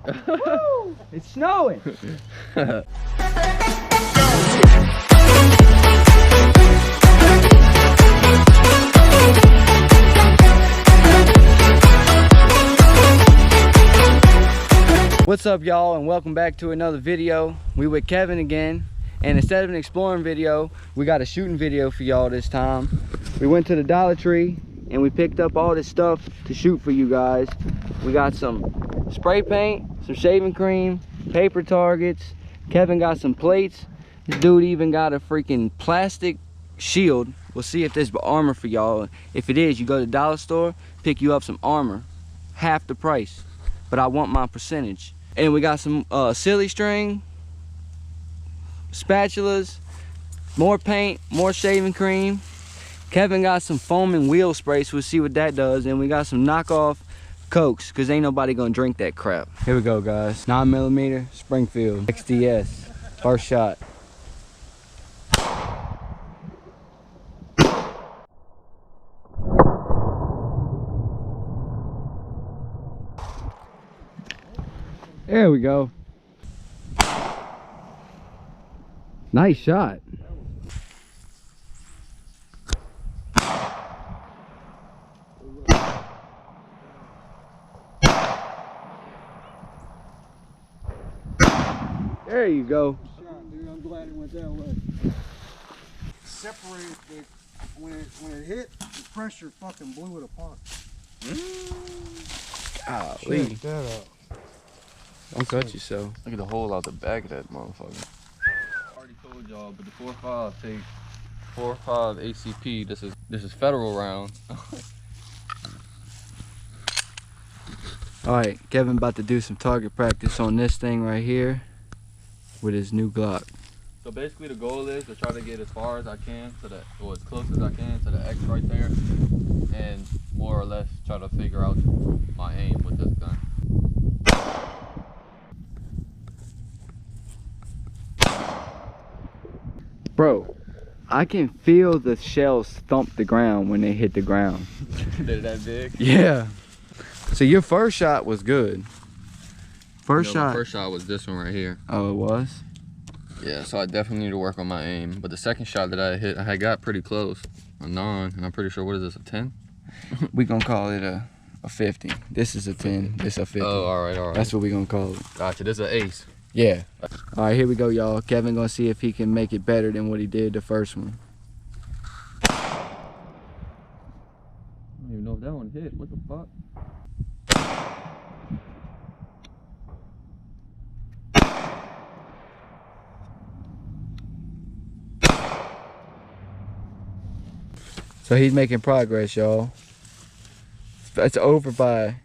Woo! It's snowing. What's up, y'all, and welcome back to another video. We with Kevin again, and instead of an exploring video, we got a shooting video for y'all this time. We went to the Dollar Tree and we picked up all this stuff to shoot for you guys. We got some spray paint, some shaving cream, paper targets. Kevin got some plates. This dude even got a freaking plastic shield. We'll see if there's armor for y'all. If it is, you go to the dollar store, pick you up some armor, half the price, but I want my percentage. And we got some silly string, spatulas, more paint, more shaving cream. Kevin got some foam and wheel spray, so we'll see what that does. And we got some knockoff Cokes, because ain't nobody gonna drink that crap. Here we go, guys. 9mm Springfield XDS. First shot. There we go. Nice shot. There you go. Shot, dude. I'm glad it went that way. Separated when it hit, the pressure fucking blew it apart. Golly. Check that out. Don't cut yourself. Look at the hole out the back of that motherfucker. I already told y'all, but the 4.5 take 4.5 ACP. This is federal round. All right, Kevin about to do some target practice on this thing right here with his new Glock. So basically the goal is to try to get as far as I can to the, or as close as I can to the X right there, and more or less try to figure out my aim with this gun. Bro, I can feel the shells thump the ground when they hit the ground. They're that big? Yeah. So your first shot was good. First shot? My first shot was this one right here. Oh, it was? Yeah, so I definitely need to work on my aim. But the second shot that I hit, I had got pretty close. A 9, and I'm pretty sure, what is this, a 10? We gonna call it a 50. This is a 10, this a 50. Oh, all right. That's what we gonna call it. Gotcha, this is an ace. Yeah. All right, here we go, y'all. Kevin gonna see if he can make it better than what he did the first one. I don't even know if that one hit. What the fuck? So he's making progress, y'all. It's over by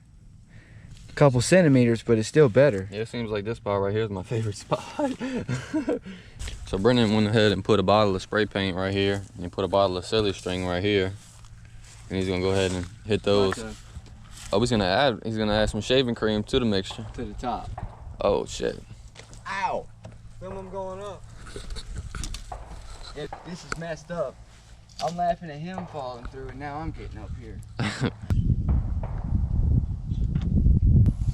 a couple centimeters, but it's still better. Yeah, it seems like this spot right here is my favorite spot. So Brennan went ahead and put a bottle of spray paint right here, and he put a bottle of silly string right here, and he's gonna go ahead and hit those. Oh, he's gonna add some shaving cream to the mixture. To the top. Oh shit. Ow! Film them going up. This is messed up. I'm laughing at him falling through, and now I'm getting up here.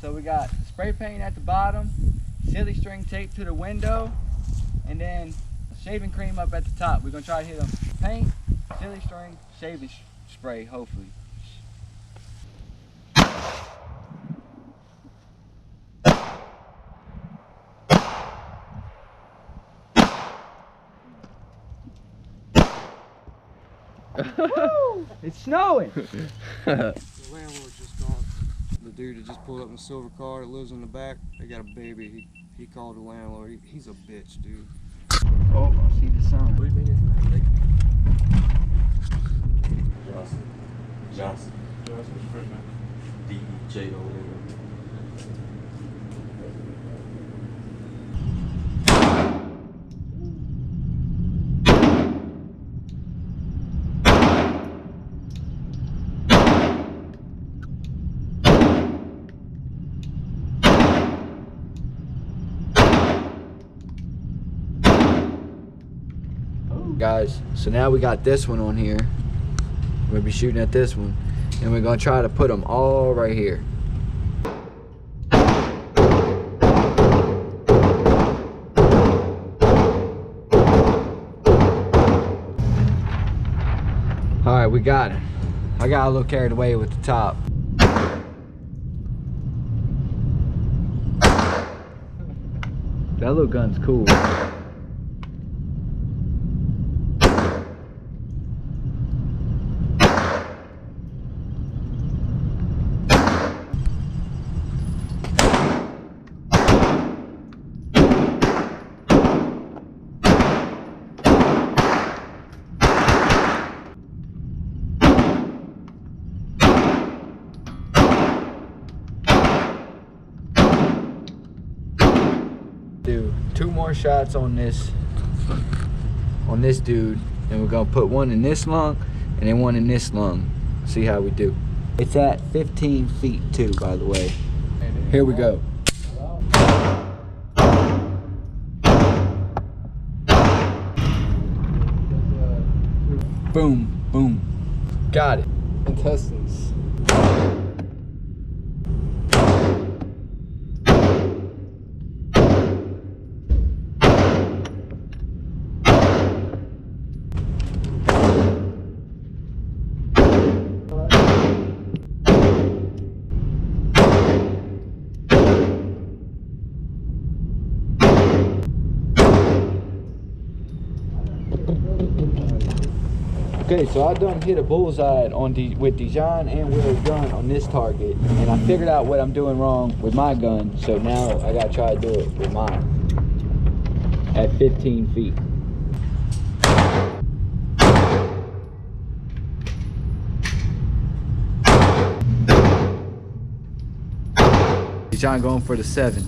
So we got spray paint at the bottom, silly string tape to the window, and then shaving cream up at the top. We're gonna try to hit them paint, silly string, shaving spray, hopefully. It's snowing. The landlord just called. The dude that just pulled up in a silver car that lives in the back, they got a baby. He called the landlord. He's a bitch, dude. Oh, I see the sign. What do you think it's like? Johnson. D-E-J-O-N. Guys, so now we got this one on here. We'll be shooting at this one, and we're gonna try to put them all right here. we got it. I got a little carried away with the top. That little gun's cool. Do 2 more shots on this dude, and we're gonna put one in this lung and then one in this lung. See how we do. It's at 15 feet too, by the way. Here we go. Boom, boom. Got it. Intestines. Okay, so I done hit a bullseye with Dijon and Will's gun on this target, and I figured out what I'm doing wrong with my gun, so now I gotta try to do it with mine at 15 feet. Dijon going for the 7.